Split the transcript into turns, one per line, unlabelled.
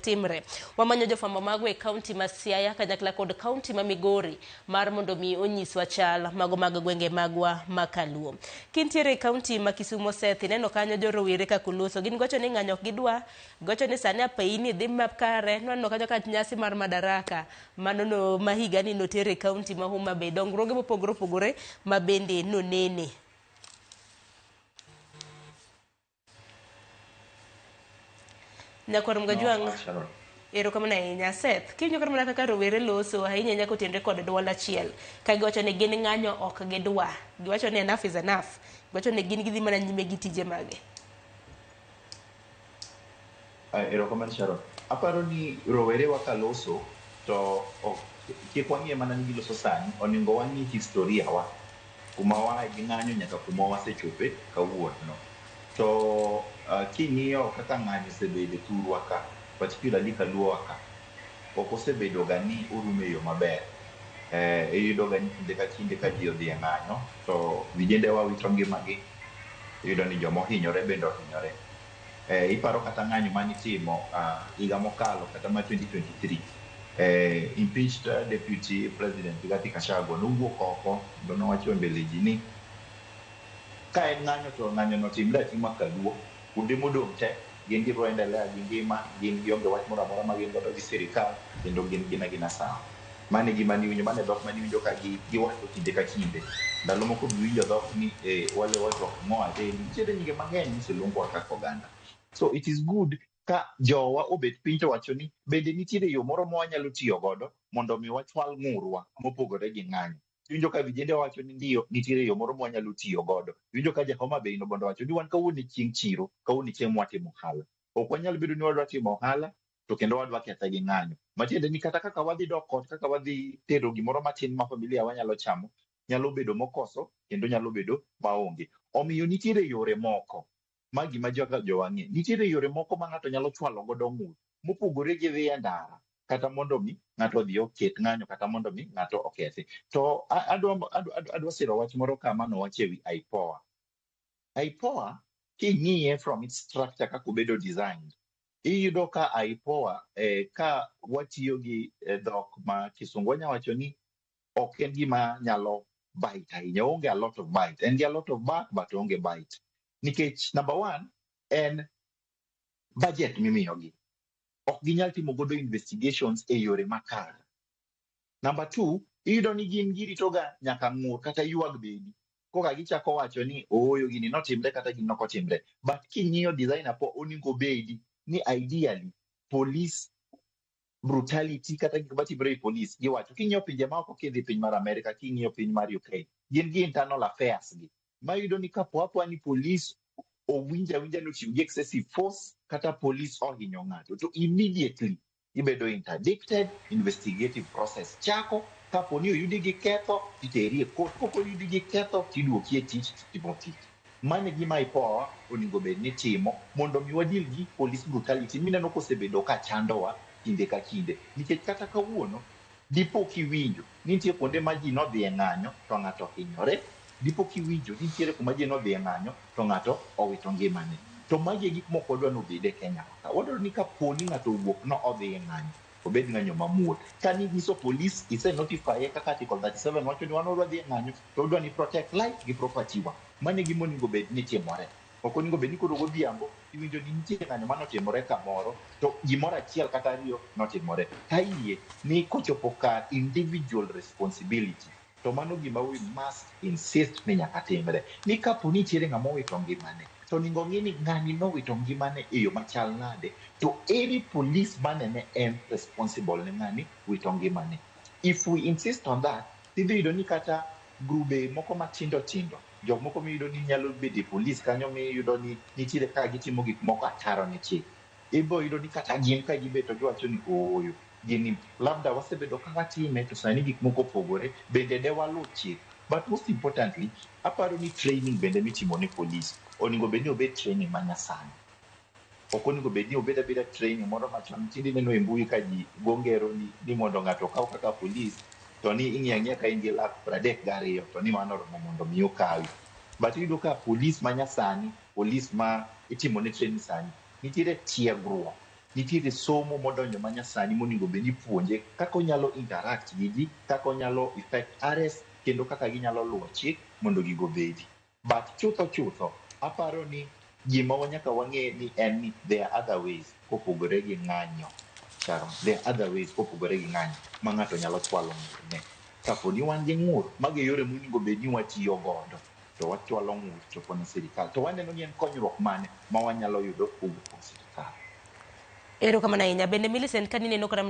timre. Wamanyo jofwambo magwa e kaunti ma Siaya kanyakla kod kaunti ma Migori mar mondo mi onyiswa chal mago mag gwenge magwa makaluo. Kintiere e kaunti ma Kisumo Sethi neno kanyo jorowere ka kuluso gin gocho ni ng'anyo gidwa gocho ni sani apaini dhi makare no kanyo ka nyasi mar Madaraka manono ma higa ni notere e kaunti ma Homa Bay dongruoge mopogore opogore ma bende nonene. Nyakwar Mgajwang erokamano ahinya. Seth, kiwinjo kar mana kaka rowere loso ahinya nyako tenre kod dwol achiel ka giwacho ni gin ng'anyo ok gidwa, giwacho ni enough is enough, giwacho ni gin gidhi mana nyime gi tije mage.
Erokamano Sharon, aparo ni rowere wa kaloso to kik wang'ie mana ni giloso sani, onego wang'i historia wa kuma wae gi ng'anyo nyaka kuma wasechope kawuono. To king'iyo kaka ng'anyo osebedo thurwa ka, particularly kaluowa ka, ok osebedo ga ni orumo e yo maber. Iyudo ga ni kinde ka kinde ka ji odhi e ng'anyo to vijende wa wito ngimagi, iyudo ni joma ohinyore bende ohinyore. Iparo kata ng'anyo manitimo higa mokalo kata ma 2023, impeached deputy president Rigathi Gachagua nowuok oko kendo nowacho e mbele ji ni ka en ng'anyo to ng'anyo no timre atima kaluo, kuonde modong' te gin gibiro endelea gi ngima, gin gionge wach moro amora ma gin godo gi sirikal kendo gin gina sawa. Mane gima niwinjo, mane dhok maniwinjo ka giwacho kinde ka kinde. Ndalo moko biwinjo dhok ni wale wajok ng'oa deni, nitiere nyinge mang'eny miseluongwa kaka oganda. So it is good ka jowa obet piny to wacho ni bende nitiere yo moro ma wanyalo tiyo godo mondo mi wachwal ng'urwa mopogore gi ng'anyo. Winjo ka vijende wacho ni ndio nitiere yo moro ma wanyalo tiyo godo. Winjo ka Homa Bay no bondo wacho ni wan kawuono chieng' chiro, kawuono chieng' mwatimo ohala. Ok wanyalo bedo ni wadwa timo ohala to kendo wadwa kethe gi ng'anyo. Matiende ni kata kaka wadhi dok ot, kaka wadhi tero gimoro matin ma familia wanyalo chamo, nyalo bedo mokoso kendo nyalo bedo maonge. Omiyo nitiere yore moko ma gima jowang'e, nitiere yore moko ma ng'ato nyalo chwalo godo ng'ur mopogore gi dhi e ndara kata mondo mi ng'ato odhi oket ng'anyo kata mondo mi ng'ato okethi. To adwa siro wach moro kama nowach ewi IPOA. IPOA king'iye from its structure kaka obedo designed, iyudo ka IPOA ka watiyo gi dhok ma kisungu wanya wacho ni ok en gima nyalo bite ahinya, onge a lot of bite, en gi a lot of bark but onge bite. Nikech number one, en budget mimiyogi. Ok ginyal timo godo investigations e yore makare. Number two, iyudo ni gin giritoga nyaka ng'ur kata ywag bedi koka gichako wacho ni ooyo gini notimre kata gini nokotimre. But king'iyo design apo onego bedi ni ideally police brutality kata gik matimre e police giwacho. King'iyo pinje maoko, kidhi piny mar America, king'iyo piny mar UK, gin gi internal affairs gi. Mayudo ni kapo ni police owinja ni otiyo gi excessive force kata police ohinyo ng'ato, to immediately ibedo interdicted, investigative process chako. Kapo ni oyudi gi ketho, titeri e court. Koko oyudi gi ketho, tiduoki e tich, titimo tich. Mane gima IPOA onego bed ni timo mondo mi wadil gi police brutality mineno kosebedo ka chandowa kinde ka kinde. Nikech kata kawuono, dipo kiwinjo ni nitie kuonde ma ji nodhi e ng'anyo to ng'ato hinyore, dipo kiwinjo ni nitiere kuma ji nodhi e ng'anyo to ng'ato owito ngimane. To magi e gik mok wadwa nobede Kenya ka. Wadwaro ni kapo ni ng'ato owuok no odhi e ng'anyo, obed ng'anyo mamuol. Ka nyiso police ise notify kaka article 37 wacho ni wan wadwa dhi e ng'anyo to wadwa ni protect life gi property wa. Mane gima onego bed ni timore. Ok onego bed ni koro godhiambo iwinjo ni nitie ng'anyo manotimore kamoro to gimoro achiel kata ariyo notimore. Kayie ni kochopo ka individual responsibility, to mano gima we must insist ni nyaka timre. Ni kapo ni nitiere ng'ama owito ngimane, to onego ng'i ni ng'ani nowito ngimane e yo machal nade, to ere police manene en responsible ne ng'ani wito ngimane. If we insist on that, tidhi yudo ni kata grube moko matindo tindo, jok moko miyudo ni nyalo bedo e police kanyo miyudo ni nitiere ka gitimo gik moko ataro ne chik. Ibo yudo ni kata gin ka gibeto giwacho ni ooyo gini labda wasebedo ka watime to sani gik moko opogore, bende de walu chik. But most importantly, aparo ni training bende mitimo ne police onego bed ni obed training manyasani. Ok onego bed ni obed abeda training moro machon. Tinde ineno e mbui ka ji go ngero ni mondo ng'ato okaw kaka police to ni ing'iyo ang'iya ka in gi lak 32 to ni mano oromo mondo mi okawi. But iyudo ka police manyasani, police ma itimo ne training sani, nitiere tiegruok nitiere somo modonjo manyasani monego bed ni puonje kaka onyalo interact gi ji, kaka onyalo effect arrest, kendo kaka ginyalo luwo chik mondo gigo bedi. But chutho, aparo ni gima wanyaka wang'e ni en ni there are other ways kopogore gi ng'anyo. Sharon, there are other ways kopogore gi ng'anyo ma ng'ato nyalo chwalo ng'ur ne. Kapo ni wan gi ng'ur, mago yore monego bed ni watiyo godo, to wachwalo ng'ur chopo ne sirikal. To waneno ni en konyruok mane ma wanyalo yudo kowuok kuom sirikal.
Erokamano ahinya. Bende Millicent, ka nineno kata